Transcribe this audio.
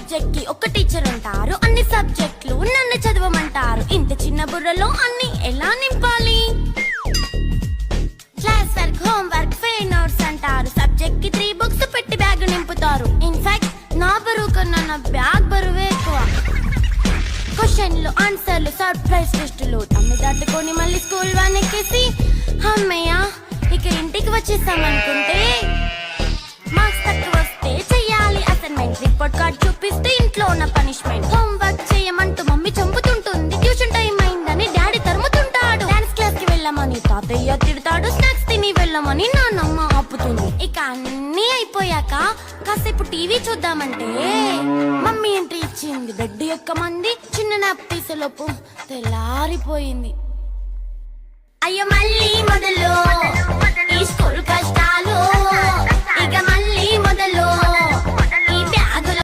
Subject కి ఒక teacher ఉంటారు, అన్ని సబ్జెక్టులు నన్ను చదవమంటారు. ఇంత చిన్న బుర్రలో అన్ని ఎలా నింపాలి? Class work, home work, fair notes అంటారు. సబ్జెక్ట్ కి 3 బుక్స్ పెట్టి బ్యాగ్ నింపుతారు. ఇన్ఫాక్ట్ నా బరువు కన్నా నా బ్యాగ్ బరువే ఎక్కువ. క్వశ్చన్లు, ఆన్సర్లు, సర్ప్రైజ్ టెస్టులు తమ్మి దాటుకొని మళ్ళీ స్కూల్ వ్యాన్ ఎక్కేసి అమ్మయ్య ఇక ఇంటికి వచ్చేసామనుకుంటే మార్క్స్ తక్కువ వస్తే చెయ్యాలి అసైన్మెంట్. రిపోర్ట్ కార్డ్ చూపిస్తే ఇంట్లో ఉన్న పనిష్మెంట్. హోమ్ వర్క్ చేయమంటూ మమ్మీ చంపుతుంటుంది. ట్యూషన్ టైం అయిందని డాడీ తరుముతుంటాడు. డాన్స్ క్లాస్ కి వెళ్ళమని తాతయ్య తిడతాడు. స్నాక్స్ తిని వెళ్ళమని నాన్నమ్మ ఆపుతుంది. ఇక అన్నీ అయిపోయాక కాసేపు టీవీ చూద్దామంటే మమ్మీ ఎంట్రీ ఇచ్చింది. బెడ్ ఎక్కమంది. చిన్న నాప్ తీసేలోపు తెల్లారిపోయింది. అయ్యో మళ్ళీ మొదలు ఈ స్కూల్ కష్టాలు.